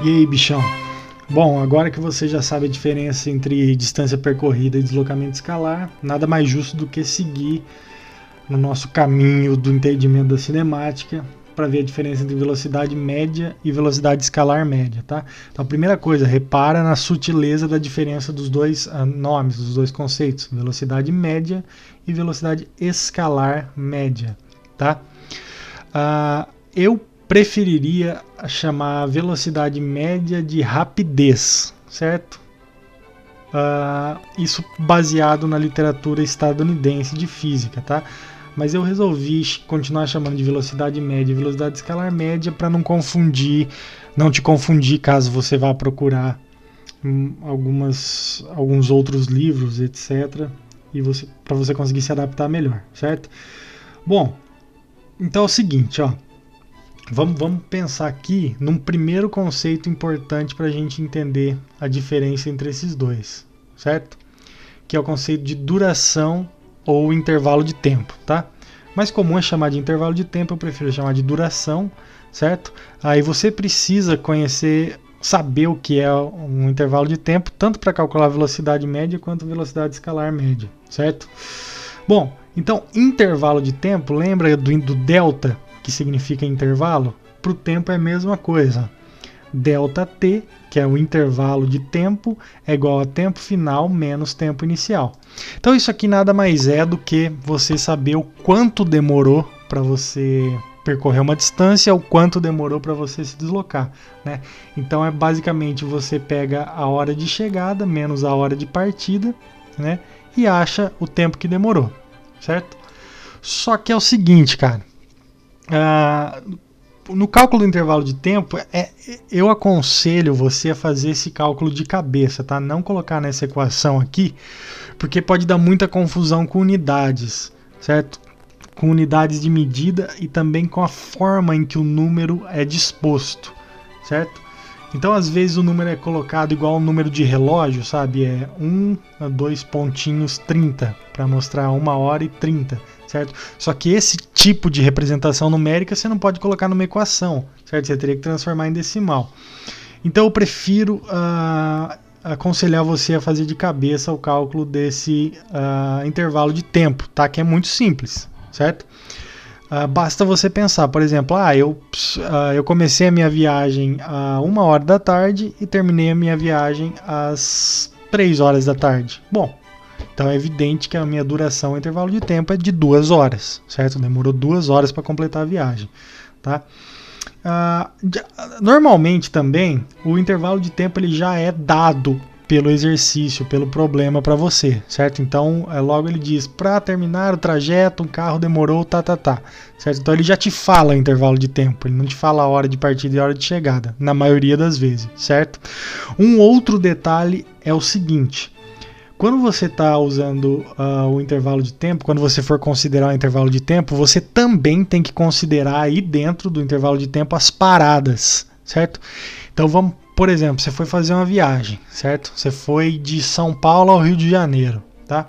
E aí, bichão? Bom, agora que você já sabe a diferença entre distância percorrida e deslocamento escalar, nada mais justo do que seguir no nosso caminho do entendimento da cinemática para ver a diferença entre velocidade média e velocidade escalar média, tá? Então, a primeira coisa, repara na sutileza da diferença dos dois nomes, dos dois conceitos, velocidade média e velocidade escalar média, tá? Eu preferiria chamar a velocidade média de rapidez, certo? Isso baseado na literatura estadunidense de física, tá? Mas eu resolvi continuar chamando de velocidade média e velocidade escalar média para não te confundir caso você vá procurar alguns outros livros, etc. E para você conseguir se adaptar melhor, certo? Bom, então é o seguinte, ó. Vamos pensar aqui num primeiro conceito importante para a gente entender a diferença entre esses dois, certo? Que é o conceito de duração ou intervalo de tempo, tá? Mais comum é chamar de intervalo de tempo, eu prefiro chamar de duração, certo? Aí você precisa saber o que é um intervalo de tempo, tanto para calcular a velocidade média quanto a velocidade escalar média, certo? Bom, então intervalo de tempo, lembra do delta, que significa intervalo? Para o tempo é a mesma coisa. Delta t, que é o intervalo de tempo, é igual a tempo final menos tempo inicial. Então isso aqui nada mais é do que você saber o quanto demorou para você percorrer uma distância, o quanto demorou para você se deslocar, né? Então é basicamente você pega a hora de chegada menos a hora de partida, né? E acha o tempo que demorou, certo? Só que é o seguinte, cara. No cálculo do intervalo de tempo, eu aconselho você a fazer esse cálculo de cabeça, tá? Não colocar nessa equação aqui, porque pode dar muita confusão com unidades, certo? Com unidades de medida e também com a forma em que o número é disposto, certo? Então, às vezes, o número é colocado igual ao número de relógio, sabe? É 1, 2 pontinhos 30, para mostrar 1 hora e 30, certo? Só que esse tipo de representação numérica você não pode colocar numa equação, certo? Você teria que transformar em decimal. Então, eu prefiro aconselhar você a fazer de cabeça o cálculo desse intervalo de tempo, tá? Que é muito simples, certo? Basta você pensar, por exemplo, eu comecei a minha viagem a 1 hora da tarde e terminei a minha viagem às 3 horas da tarde. Bom, então é evidente que a minha duração, o intervalo de tempo é de 2 horas, certo? Demorou 2 horas para completar a viagem, tá? Normalmente também o intervalo de tempo ele já é dado pelo exercício, pelo problema para você, certo? Então, logo ele diz, para terminar o trajeto, um carro demorou, certo? Então ele já te fala o intervalo de tempo, ele não te fala a hora de partida e a hora de chegada, na maioria das vezes, certo? Um outro detalhe é o seguinte, quando você está usando o intervalo de tempo, quando você for considerar o intervalo de tempo, você também tem que considerar aí dentro do intervalo de tempo as paradas, certo? Então por exemplo, você foi fazer uma viagem, certo? Você foi de São Paulo ao Rio de Janeiro, tá?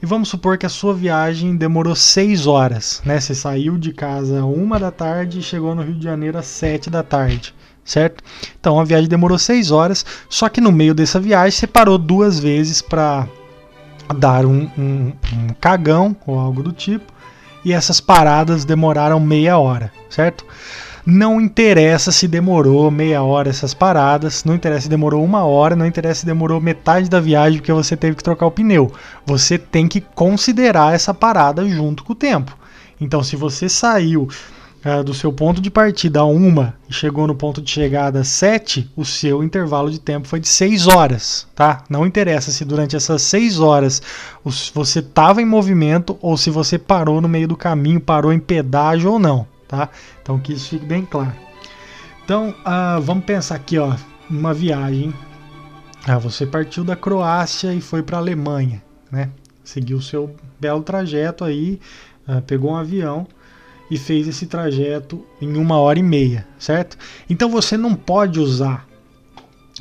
E vamos supor que a sua viagem demorou 6 horas, né? Você saiu de casa 1 da tarde e chegou no Rio de Janeiro às 7 da tarde, certo? Então a viagem demorou 6 horas, só que no meio dessa viagem você parou 2 vezes para dar um cagão ou algo do tipo, e essas paradas demoraram meia hora, certo? Não interessa se demorou meia hora essas paradas, não interessa se demorou 1 hora, não interessa se demorou metade da viagem porque você teve que trocar o pneu. Você tem que considerar essa parada junto com o tempo. Então, se você saiu do seu ponto de partida a 1 e chegou no ponto de chegada a 7, o seu intervalo de tempo foi de 6 horas, tá? Não interessa se durante essas 6 horas você estava em movimento ou se você parou no meio do caminho, parou em pedágio ou não. Tá? Então que isso fique bem claro. Então vamos pensar aqui, ó, uma viagem. Você partiu da Croácia e foi para a Alemanha, né? Seguiu o seu belo trajeto aí, pegou um avião e fez esse trajeto em 1 hora e meia, certo? Então você não pode usar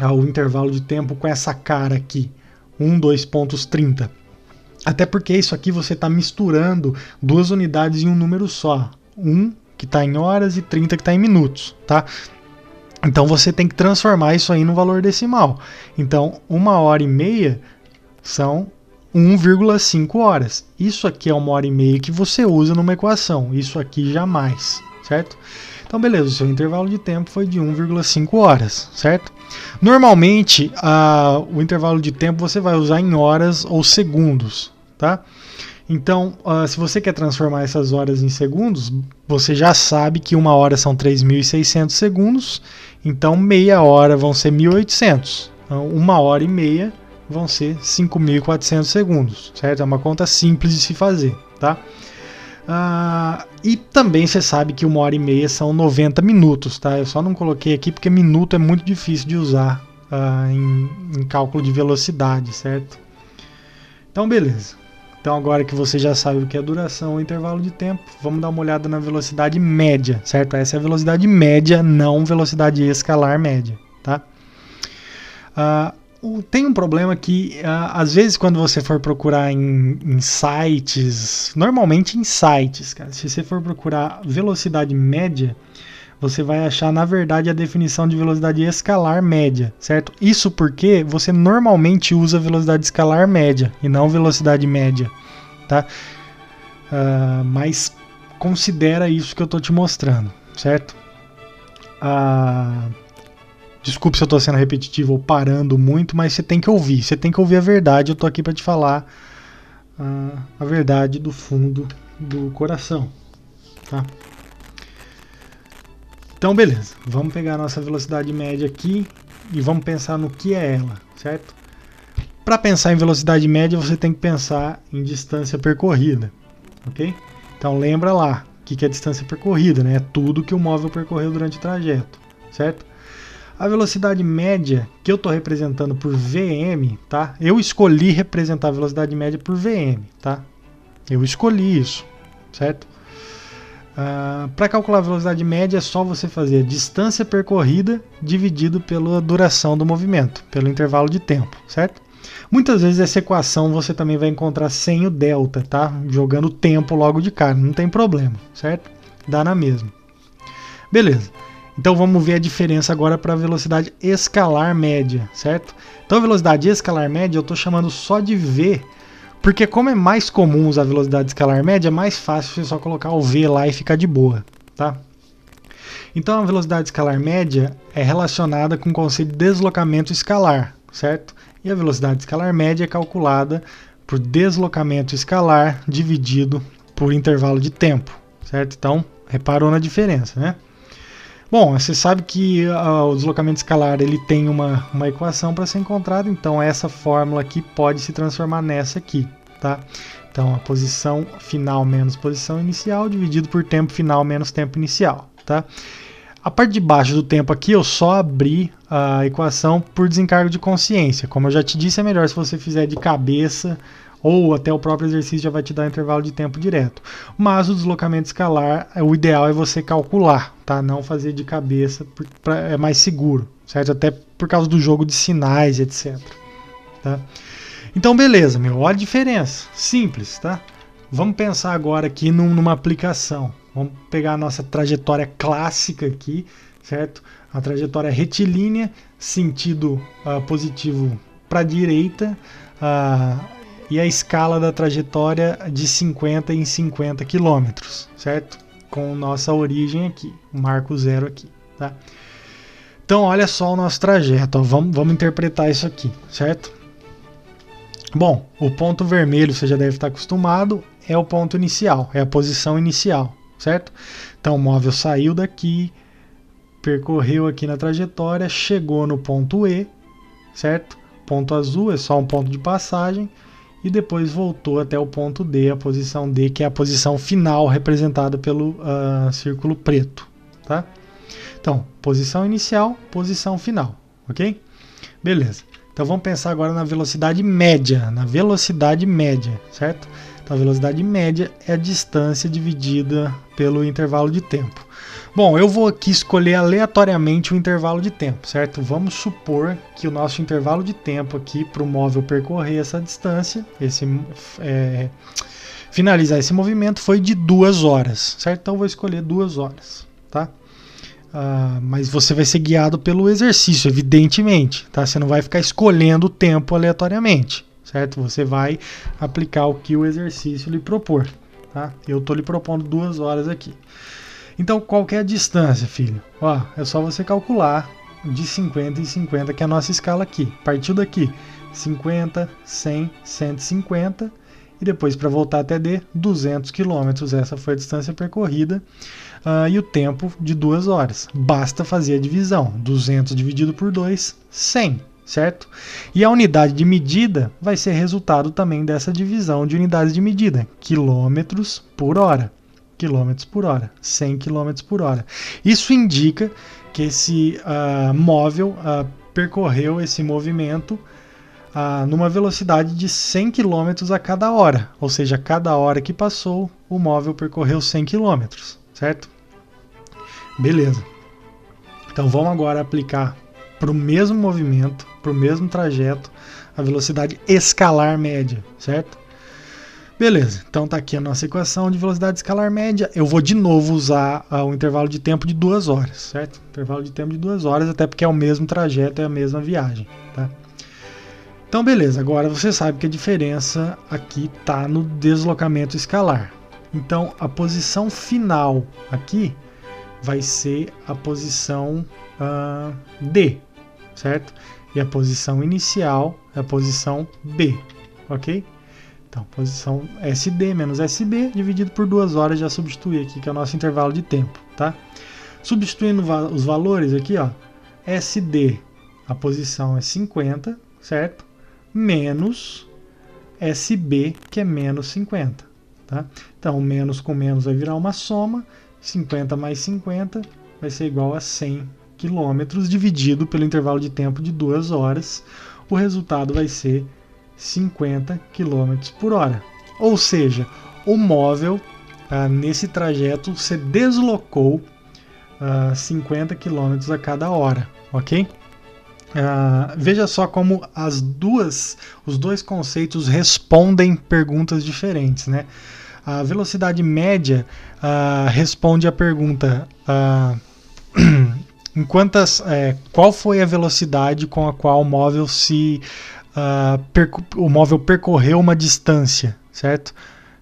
o intervalo de tempo com essa cara aqui, 2 pontos 30. Até porque isso aqui você está misturando 2 unidades em um número só. Que está em horas e 30 que está em minutos, tá? Então você tem que transformar isso aí no valor decimal. Então 1h30 são 1,5 horas. Isso aqui é 1h30 que você usa numa equação. Isso aqui jamais, certo? Então beleza, o seu intervalo de tempo foi de 1,5 horas, certo? Normalmente o intervalo de tempo você vai usar em horas ou segundos, tá? Então, se você quer transformar essas horas em segundos, você já sabe que 1 hora são 3.600 segundos, então meia hora vão ser 1.800. Então, 1h30 vão ser 5.400 segundos, certo? É uma conta simples de se fazer, tá? E também você sabe que 1h30 são 90 minutos, tá? Eu só não coloquei aqui porque minuto é muito difícil de usar em cálculo de velocidade, certo? Então, beleza. Então agora que você já sabe o que é duração ou intervalo de tempo, vamos dar uma olhada na velocidade média, certo? Essa é a velocidade média, não velocidade escalar média, tá? Tem um problema que, às vezes, quando você for procurar em sites, normalmente em sites, cara, se você for procurar velocidade média, você vai achar, na verdade, a definição de velocidade escalar média, certo? Isso porque você normalmente usa velocidade escalar média e não velocidade média, tá? Mas considera isso que eu estou te mostrando, certo? Desculpe se eu estou sendo repetitivo ou parando muito, mas você tem que ouvir a verdade. Eu estou aqui para te falar a verdade do fundo do coração, tá? Então, beleza, vamos pegar a nossa velocidade média aqui e vamos pensar no que é ela, certo? Para pensar em velocidade média, você tem que pensar em distância percorrida, ok? Então, lembra lá, o que é distância percorrida, né? É tudo que o móvel percorreu durante o trajeto, certo? A velocidade média, que eu estou representando por Vm, tá? Eu escolhi representar a velocidade média por Vm, tá? Eu escolhi isso, certo? Para calcular a velocidade média é só você fazer a distância percorrida dividido pela duração do movimento, pelo intervalo de tempo, certo? Muitas vezes essa equação você também vai encontrar sem o delta, tá? Jogando o tempo logo de cara, não tem problema, certo? Dá na mesma. Beleza. Então vamos ver a diferença agora para a velocidade escalar média, certo? Então a velocidade escalar média eu estou chamando só de V, porque como é mais comum usar a velocidade escalar média, é mais fácil você só colocar o V lá e ficar de boa, tá? Então a velocidade escalar média é relacionada com o conceito de deslocamento escalar, certo? E a velocidade escalar média é calculada por deslocamento escalar dividido por intervalo de tempo, certo? Então, reparou na diferença, né? Bom, você sabe que o deslocamento escalar ele tem uma equação para ser encontrada, então essa fórmula aqui pode se transformar nessa aqui, tá? Então a posição final menos posição inicial dividido por tempo final menos tempo inicial, tá? A parte de baixo do tempo aqui eu só abri a equação por desencargo de consciência. Como eu já te disse, é melhor se você fizer de cabeça ou até o próprio exercício já vai te dar intervalo de tempo direto. Mas o deslocamento escalar, o ideal é você calcular, tá? Não fazer de cabeça, é mais seguro, certo? Até por causa do jogo de sinais, etc. Tá? Então, beleza, meu, olha a diferença. Simples, tá? Vamos pensar agora aqui numa aplicação. Vamos pegar a nossa trajetória clássica aqui, certo? A trajetória retilínea, sentido positivo para a direita, e a escala da trajetória de 50 em 50 km, certo? Com nossa origem aqui, o marco zero aqui, tá? Então, olha só o nosso trajeto, ó. Vamos interpretar isso aqui, certo? Bom, o ponto vermelho, você já deve estar acostumado, é o ponto inicial, é a posição inicial, certo? Então, o móvel saiu daqui, percorreu aqui na trajetória, chegou no ponto E, certo? Ponto azul é só um ponto de passagem, e depois voltou até o ponto D, a posição D, que é a posição final representada pelo círculo preto, tá? Então, posição inicial, posição final, ok? Beleza. Então vamos pensar agora na velocidade média, certo? Então a velocidade média é a distância dividida pelo intervalo de tempo. Bom, eu vou aqui escolher aleatoriamente o intervalo de tempo, certo? Vamos supor que o nosso intervalo de tempo aqui para o móvel percorrer essa distância, finalizar esse movimento, foi de 2 horas, certo? Então eu vou escolher 2 horas, tá? mas você vai ser guiado pelo exercício, evidentemente, tá? Você não vai ficar escolhendo o tempo aleatoriamente, certo? Você vai aplicar o que o exercício lhe propor, tá? Eu estou lhe propondo 2 horas aqui. Então, qual que é a distância, filho? Ó, é só você calcular de 50 em 50, que é a nossa escala aqui. Partiu daqui, 50, 100, 150, e depois, para voltar até D, 200 km. Essa foi a distância percorrida e o tempo de 2 horas. Basta fazer a divisão. 200 dividido por 2, 100, certo? E a unidade de medida vai ser resultado também dessa divisão de unidades de medida. Quilômetros por hora. Quilômetros por hora. 100 km por hora. Isso indica que esse móvel percorreu esse movimento numa velocidade de 100 km a cada hora, ou seja, a cada hora que passou, o móvel percorreu 100 km, certo? Beleza. Então vamos agora aplicar para o mesmo movimento, para o mesmo trajeto, a velocidade escalar média, certo? Beleza, então tá aqui a nossa equação de velocidade escalar média. Eu vou de novo usar o intervalo de tempo de 2 horas, certo? Intervalo de tempo de 2 horas, até porque é o mesmo trajeto, é a mesma viagem, tá? Então, beleza, agora você sabe que a diferença aqui está no deslocamento escalar. Então, a posição final aqui vai ser a posição D, certo? E a posição inicial é a posição B, ok? Então, posição SD menos SB dividido por 2 horas, já substitui aqui, que é o nosso intervalo de tempo, tá? Substituindo os valores aqui, ó, SD, a posição é 50, certo? Menos SB, que é menos 50. Tá? Então, menos com menos vai virar uma soma. 50 mais 50 vai ser igual a 100 km dividido pelo intervalo de tempo de 2 horas. O resultado vai ser 50 km por hora. Ou seja, o móvel, nesse trajeto, se deslocou 50 km a cada hora. Ok? Veja só como os dois conceitos respondem perguntas diferentes, né? A velocidade média responde à pergunta qual foi a velocidade com a qual o móvel percorreu uma distância, certo?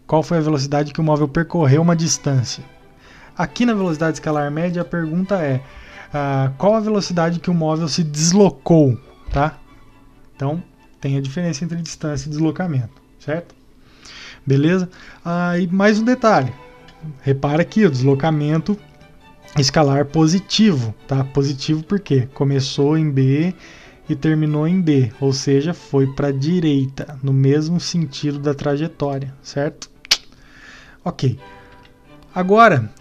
Qual foi a velocidade que o móvel percorreu uma distância? Aqui na velocidade escalar média a pergunta é qual a velocidade que o móvel se deslocou, tá? Então, tem a diferença entre distância e deslocamento, certo? Beleza? E mais um detalhe. Repara aqui, o deslocamento escalar positivo, tá? Positivo porque começou em B e terminou em D, ou seja, foi para a direita, no mesmo sentido da trajetória, certo? Ok. Agora,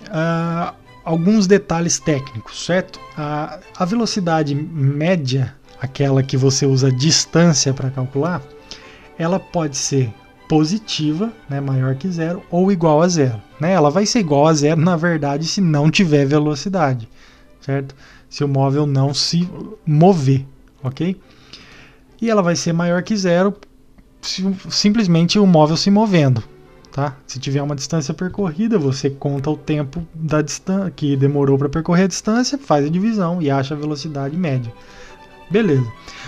alguns detalhes técnicos, certo? A velocidade média, aquela que você usa distância para calcular, ela pode ser positiva, né, maior que zero, ou igual a zero. Né? Ela vai ser igual a zero, na verdade, se não tiver velocidade, certo? Se o móvel não se mover, ok? E ela vai ser maior que zero, simplesmente o móvel se movendo. Tá? Se tiver uma distância percorrida, você conta o tempo da distância que demorou para percorrer a distância, faz a divisão e acha a velocidade média. Beleza.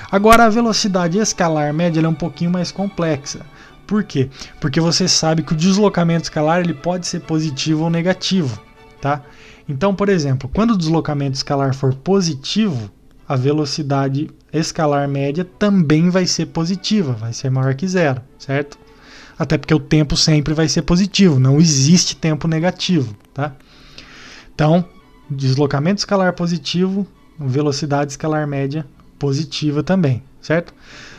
Agora a velocidade escalar média é um pouquinho mais complexa. Por quê? Porque você sabe que o deslocamento escalar ele pode ser positivo ou negativo. Tá? Então, por exemplo, quando o deslocamento escalar for positivo, a velocidade escalar média também vai ser positiva, vai ser maior que zero, certo? Até porque o tempo sempre vai ser positivo, não existe tempo negativo, tá? Então, deslocamento escalar positivo, velocidade escalar média positiva também, certo?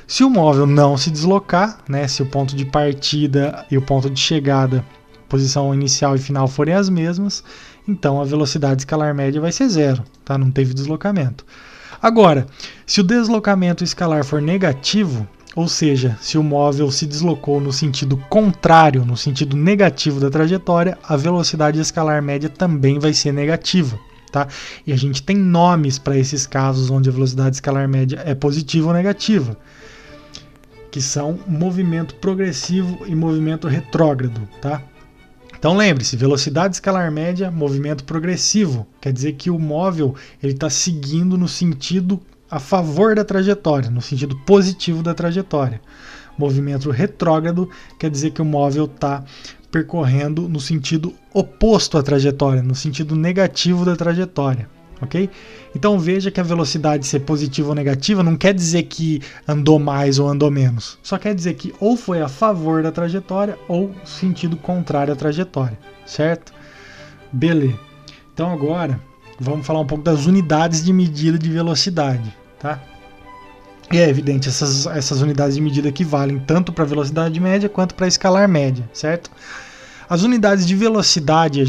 Se o móvel não se deslocar, né, se o ponto de partida e o ponto de chegada, posição inicial e final forem as mesmas, então a velocidade escalar média vai ser zero, tá? Não teve deslocamento. Agora, se o deslocamento escalar for negativo, ou seja, se o móvel se deslocou no sentido contrário, no sentido negativo da trajetória, a velocidade escalar média também vai ser negativa. Tá? E a gente tem nomes para esses casos onde a velocidade escalar média é positiva ou negativa, que são movimento progressivo e movimento retrógrado. Tá? Então lembre-se, velocidade escalar média, movimento progressivo. Quer dizer que o móvel está seguindo no sentido a favor da trajetória, no sentido positivo da trajetória. Movimento retrógrado quer dizer que o móvel está percorrendo no sentido oposto à trajetória, no sentido negativo da trajetória. Ok? Então veja que a velocidade ser positiva ou negativa não quer dizer que andou mais ou andou menos. Só quer dizer que ou foi a favor da trajetória ou sentido contrário à trajetória. Certo? Beleza. Então agora vamos falar um pouco das unidades de medida de velocidade. Tá? E é evidente, essas unidades de medida que valem tanto para velocidade média quanto para escalar média. Certo? As unidades de velocidade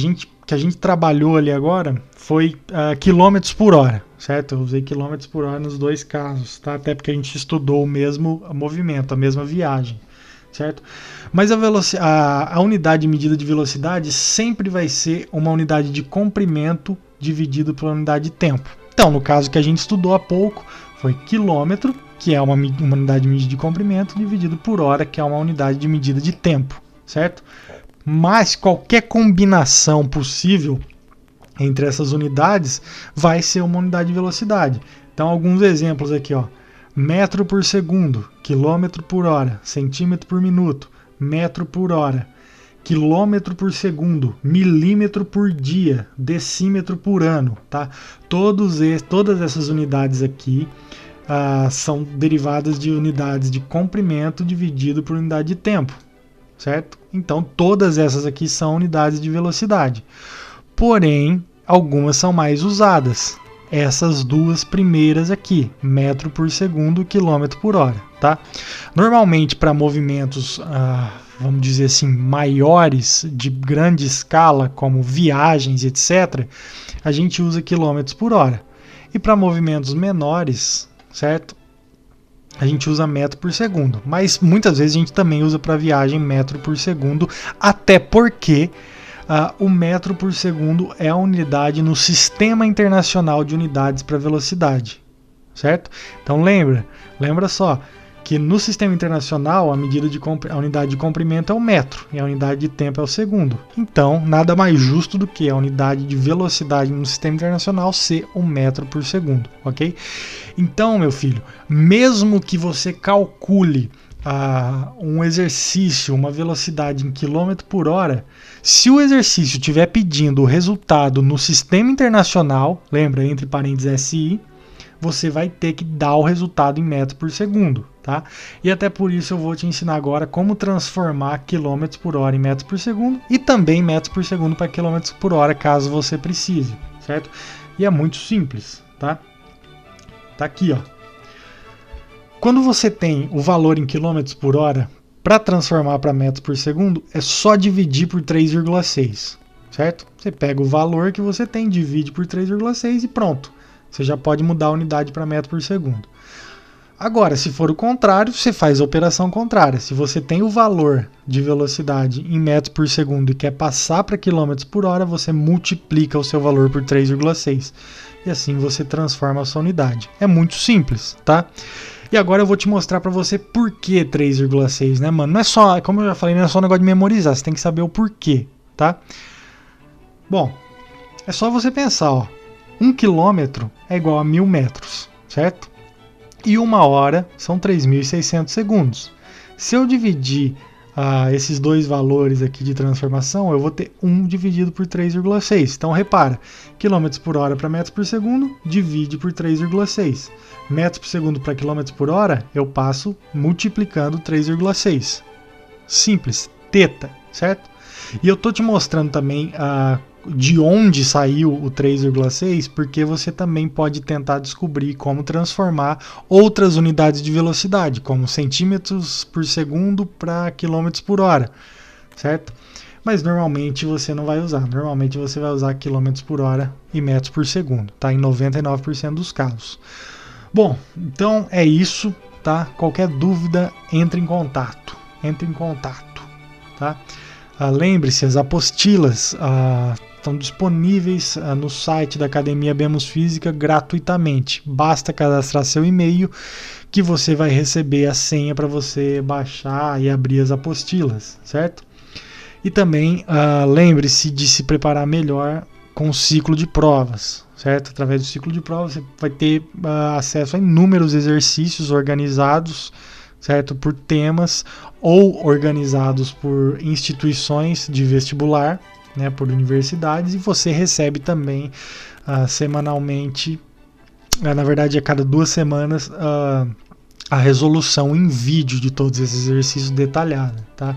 que a gente trabalhou ali agora foi quilômetros por hora, certo? Eu usei quilômetros por hora nos dois casos, tá? Até porque a gente estudou o mesmo movimento, a mesma viagem, certo? Mas a unidade de medida de velocidade sempre vai ser uma unidade de comprimento dividido pela unidade de tempo. Então, no caso que a gente estudou há pouco, foi quilômetro, que é uma unidade de medida de comprimento, dividido por hora, que é uma unidade de medida de tempo, certo? Mas qualquer combinação possível entre essas unidades vai ser uma unidade de velocidade. Então, alguns exemplos aqui, ó. Metro por segundo, quilômetro por hora, centímetro por minuto, metro por hora, quilômetro por segundo, milímetro por dia, decímetro por ano, tá? Todas essas unidades aqui são derivadas de unidades de comprimento dividido por unidade de tempo, certo? Então, todas essas aqui são unidades de velocidade. Porém, algumas são mais usadas. Essas duas primeiras aqui, metro por segundo, quilômetro por hora, tá? Normalmente, para movimentos, vamos dizer assim, maiores, de grande escala, como viagens, etc., a gente usa quilômetros por hora. E para movimentos menores, certo? A gente usa metro por segundo. Mas muitas vezes a gente também usa para viagem metro por segundo, até porque o metro por segundo é a unidade no Sistema Internacional de Unidades para Velocidade, certo? Então lembra só que no Sistema Internacional a unidade de comprimento é o metro e a unidade de tempo é o segundo. Então nada mais justo do que a unidade de velocidade no Sistema Internacional ser o metro por segundo, ok? Então, meu filho, mesmo que você calcule um exercício, uma velocidade em quilômetro por hora, se o exercício estiver pedindo o resultado no Sistema Internacional, lembra, entre parênteses SI, você vai ter que dar o resultado em metro por segundo, tá? E até por isso eu vou te ensinar agora como transformar quilômetros por hora em metros por segundo e também metros por segundo para quilômetros por hora, caso você precise, certo? E é muito simples, tá? Tá aqui, ó. Quando você tem o valor em quilômetros por hora, para transformar para metros por segundo, é só dividir por 3,6, certo? Você pega o valor que você tem, divide por 3,6 e pronto. Você já pode mudar a unidade para metro por segundo. Agora, se for o contrário, você faz a operação contrária. Se você tem o valor de velocidade em metros por segundo e quer passar para quilômetros por hora, você multiplica o seu valor por 3,6. E assim você transforma a sua unidade. É muito simples, tá? E agora eu vou te mostrar para você por que 3,6, né, mano? Não é só, como eu já falei, não é só um negócio de memorizar, você tem que saber o porquê, tá? Bom, é só você pensar, ó. 1 quilômetro é igual a 1000 metros, certo? E 1 hora são 3.600 segundos. Se eu dividir esses dois valores aqui de transformação, eu vou ter 1 dividido por 3,6. Então repara, quilômetros por hora para metros por segundo, divide por 3,6. Metros por segundo para quilômetros por hora, eu passo multiplicando 3,6. Simples, teta, certo? E eu tô te mostrando também de onde saiu o 3,6, porque você também pode tentar descobrir como transformar outras unidades de velocidade, como centímetros por segundo para quilômetros por hora, certo? Mas normalmente você não vai usar, normalmente você vai usar quilômetros por hora e metros por segundo, tá? Em 99% dos casos. Bom, então é isso, tá? Qualquer dúvida, entre em contato, tá? Lembre-se, as apostilas estão disponíveis no site da Academia Bemos Física gratuitamente. Basta cadastrar seu e-mail que você vai receber a senha para você baixar e abrir as apostilas, certo? E também lembre-se de se preparar melhor com o ciclo de provas, certo? Através do ciclo de provas você vai ter acesso a inúmeros exercícios organizados, certo? Por temas ou organizados por instituições de vestibular, né? Por universidades, e você recebe também semanalmente, na verdade a cada 2 semanas, a resolução em vídeo de todos esses exercícios detalhada, tá?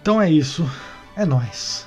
Então é isso, é nóis.